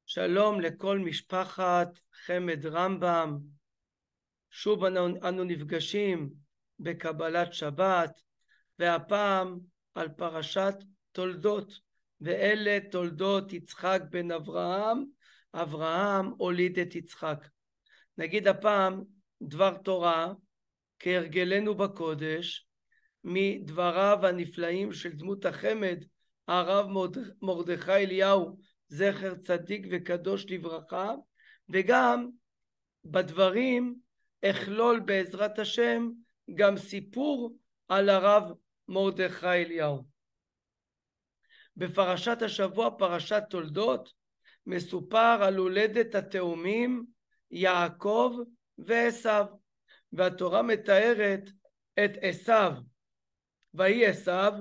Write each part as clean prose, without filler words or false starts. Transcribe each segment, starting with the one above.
שלום לכל משפחת חמד רמב"ם. שוב אנו נפגשים בקבלת שבת, והפעם על פרשת תולדות, ואלה תולדות יצחק בן אברהם. אברהם הוליד את יצחק. נגיד הפעם דבר תורה כהרגלנו בקודש, מדבריו הנפלאים של דמות החמד הרב מרדכי אליהו, זכר צדיק וקדוש לברכה, וגם בדברים אכלול בעזרת השם גם סיפור על הרב מרדכי אליהו. בפרשת השבוע, פרשת תולדות, מסופר על הולדת התאומים יעקב ועשיו, והתורה מתארת את עשיו. ויהי עשיו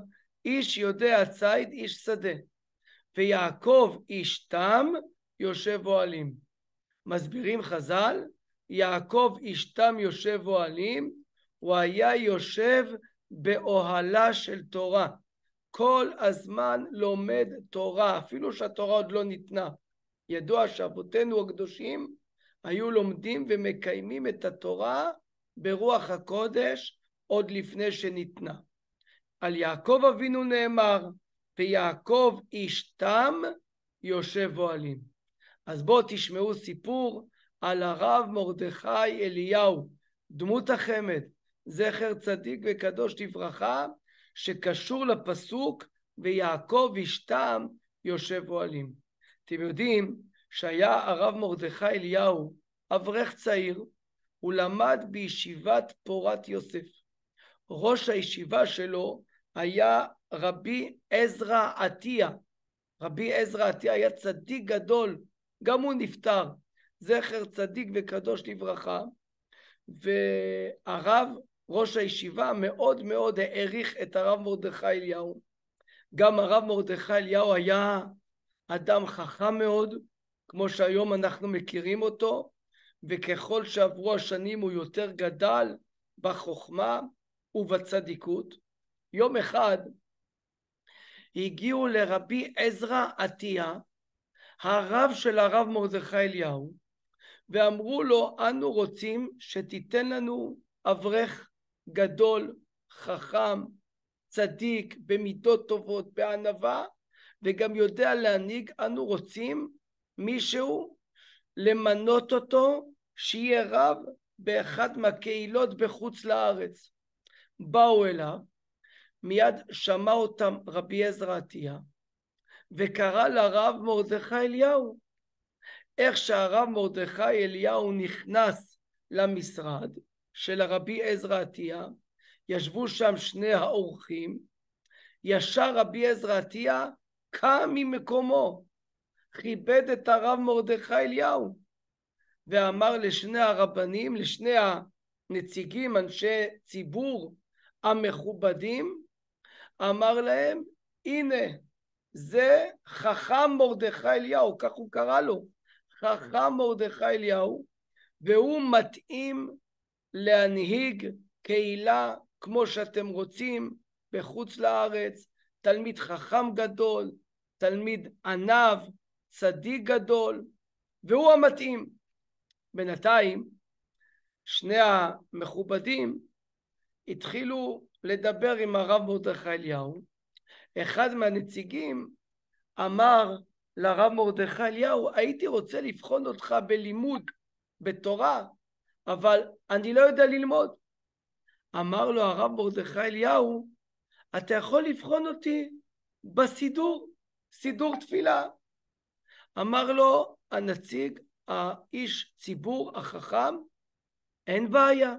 איש יודע ציד, איש שדה, ויעקב איש תם יושב אוהלים. מסבירים חז"ל, יעקב איש תם יושב אוהלים, הוא היה יושב באוהלה של תורה, כל הזמן לומד תורה, אפילו שהתורה עוד לא ניתנה. ידוע שאבותינו הקדושים היו לומדים ומקיימים את התורה ברוח הקודש עוד לפני שניתנה. על יעקב אבינו נאמר, ויעקב איש תם יושב אוהלים. אז בואו תשמעו סיפור על הרב מרדכי אליהו, דמות החמד, זכר צדיק וקדוש לברכה, שקשור לפסוק ויעקב איש תם יושב אוהלים. אתם יודעים שהיה הרב מרדכי אליהו אברך צעיר, הוא למד בישיבת פורת יוסף. ראש הישיבה שלו היה רבי עזרא עטיה. רבי עזרא עטיה היה צדיק גדול, גם הוא נפטר, זכר צדיק וקדוש לברכה, והרב ראש הישיבה מאוד מאוד העריך את הרב מרדכי אליהו. גם הרב מרדכי אליהו היה אדם חכם מאוד, כמו שהיום אנחנו מכירים אותו, וככל שעברו השנים הוא יותר גדל בחוכמה ובצדיקות. יום אחד הגיעו לרבי עזרא עטיה, הרב של הרב מרדכי אליהו, ואמרו לו, אנו רוצים שתיתן לנו אברך גדול, חכם, צדיק, במידות טובות, בענווה, וגם יודע להנהיג. אנו רוצים מישהו למנות אותו שיהיה רב באחד מהקהילות בחוץ לארץ. באו אליו, מיד שמע אותם רבי עזרא עטיה, וקרא לרב מרדכי אליהו. איך שהרב מרדכי אליהו נכנס למשרד של הרבי עזרא עטיה, ישבו שם שני האורחים, ישר רבי עזרא עטיה קם ממקומו, כיבד את הרב מרדכי אליהו, ואמר לשני הרבנים, לשני הנציגים, אנשי ציבור המכובדים, אמר להם, הנה, זה חכם מרדכי אליהו, כך הוא קרא לו, חכם מרדכי אליהו, והוא מתאים להנהיג קהילה כמו שאתם רוצים בחוץ לארץ, תלמיד חכם גדול, תלמיד ענב, צדיק גדול, והוא המתאים. בינתיים שני המכובדים התחילו לדבר עם הרב מרדכי אליהו. אחד מהנציגים אמר לרב מרדכי אליהו, הייתי רוצה לבחון אותך בלימוד, בתורה, אבל אני לא יודע ללמוד. אמר לו הרב מרדכי אליהו, אתה יכול לבחון אותי בסידור, סידור תפילה. אמר לו הנציג, האיש ציבור החכם, אין בעיה.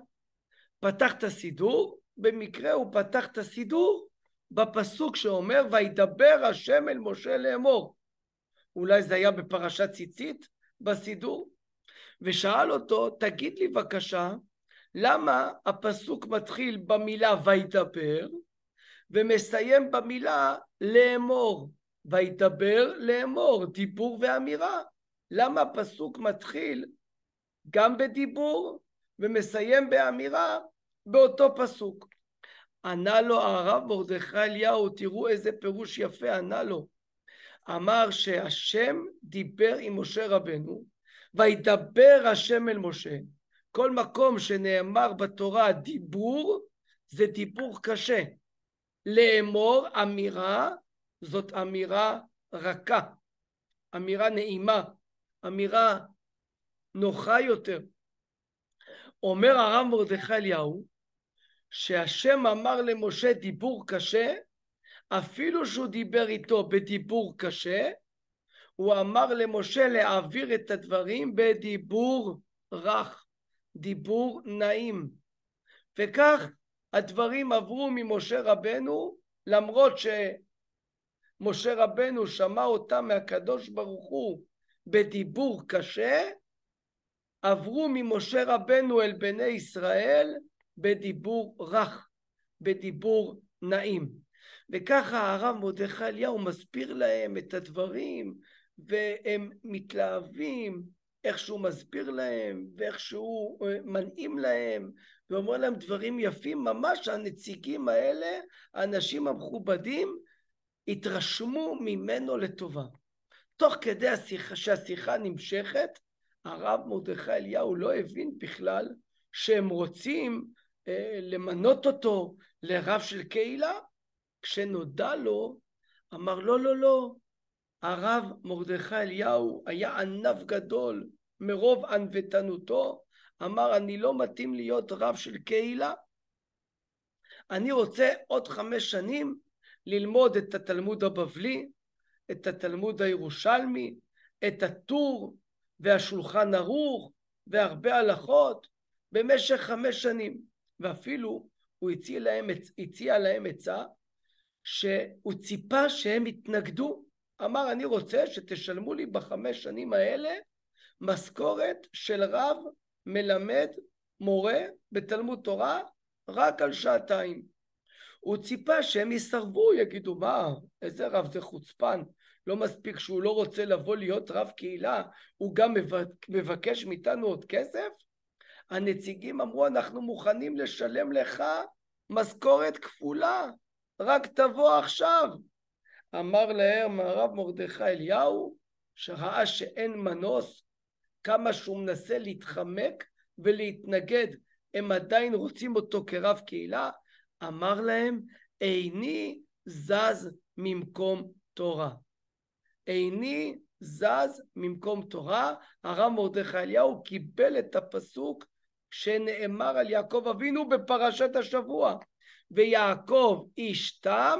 פתח את הסידור, במקרה הוא פתח את הסידור בפסוק שאומר, וידבר השם אל משה לאמור. אולי זה היה בפרשת ציצית בסידור, ושאל אותו, תגיד לי בבקשה, למה הפסוק מתחיל במילה וידבר, ומסיים במילה לאמור? וידבר לאמור, דיבור ואמירה. למה הפסוק מתחיל גם בדיבור ומסיים באמירה באותו פסוק? ענה לו הרב מרדכי אליהו, תראו איזה פירוש יפה ענה לו. אמר שהשם דיבר עם משה רבנו, וידבר השם אל משה. כל מקום שנאמר בתורה דיבור, זה דיבור קשה. לאמור אמירה, זאת אמירה רכה, אמירה נעימה, אמירה נוחה יותר. אומר הרב מרדכי אליהו, שהשם אמר למשה דיבור קשה, אפילו שהוא דיבר איתו בדיבור קשה, הוא אמר למשה להעביר את הדברים בדיבור רך, דיבור נעים. וכך הדברים עברו ממשה רבנו, למרות שמשה רבנו שמע אותם מהקדוש ברוך הוא בדיבור קשה, עברו ממשה רבנו אל בני ישראל בדיבור רך, בדיבור נעים. וככה הרב מרדכי אליהו מסביר להם את הדברים, והם מתלהבים איך שהוא מסביר להם, ואיך שהוא מנעים להם, ואומר להם דברים יפים. ממש הנציגים האלה, האנשים המכובדים, התרשמו ממנו לטובה. תוך כדי שהשיחה נמשכת, הרב מרדכי אליהו לא הבין בכלל שהם רוצים למנות אותו לרב של קהילה. כשנודע לו, אמר לא, לא, לא. הרב מרדכי אליהו היה ענב גדול מרוב ענוותנותו, אמר אני לא מתאים להיות רב של קהילה, אני רוצה עוד 5 שנים ללמוד את התלמוד הבבלי, את התלמוד הירושלמי, את הטור והשולחן ערוך והרבה הלכות במשך 5 שנים. ואפילו הוא הציע להם עצה, שהוא ציפה שהם יתנגדו. אמר אני רוצה שתשלמו לי ב5 שנים האלה משכורת של רב מלמד מורה בתלמוד תורה רק על 2 שעתיים. הוא ציפה שהם יסרבו, יגידו מה, איזה רב זה חוצפן, לא מספיק שהוא לא רוצה לבוא להיות רב קהילה, הוא גם מבקש מאיתנו עוד כסף. הנציגים אמרו אנחנו מוכנים לשלם לך משכורת כפולה, רק תבוא עכשיו. אמר להם הרב מרדכי אליהו, שראה שאין מנוס, כמה שהוא מנסה להתחמק ולהתנגד, הם עדיין רוצים אותו כרב קהילה, אמר להם איני זז ממקום תורה. איני זז ממקום תורה. הרב מרדכי אליהו קיבל את הפסוק שנאמר על יעקב אבינו בפרשת השבוע, ויעקב איש תם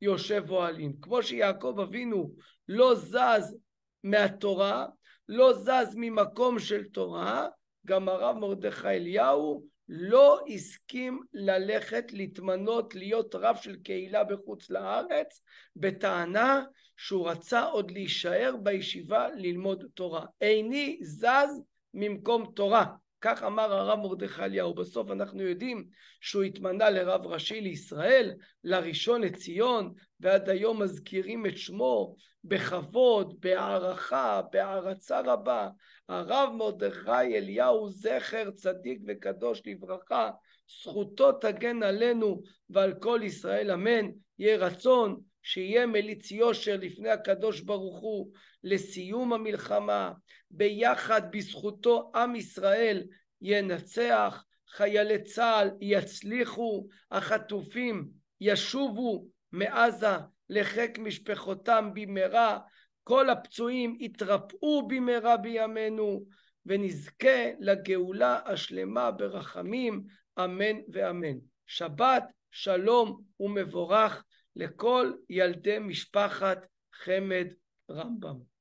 יושב אוהלים. כמו שיעקב אבינו לא זז מהתורה, לא זז ממקום של תורה, גם הרב מרדכי אליהו לא הסכים ללכת להתמנות להיות רב של קהילה בחוץ לארץ, בטענה שהוא רצה עוד להישאר בישיבה ללמוד תורה. איני זז ממקום תורה, כך אמר הרב מרדכי אליהו. בסוף אנחנו יודעים שהוא התמנה לרב ראשי לישראל, לראשון לציון, ועד היום מזכירים את שמו בכבוד, בהערכה, בהערצה רבה. הרב מרדכי אליהו זכר צדיק וקדוש לברכה, זכותו תגן עלינו ועל כל ישראל אמן. יהיה רצון שיהיה מליץ יושר לפני הקדוש ברוך הוא לסיום המלחמה, ביחד בזכותו עם ישראל ינצח, חיילי צה"ל יצליחו, החטופים ישובו מעזה לחיק משפחותם במהרה, כל הפצועים יתרפאו במהרה בימינו, ונזכה לגאולה השלמה ברחמים, אמן ואמן. שבת שלום ומבורך לכל ילדי משפחת חמד רמב"ם.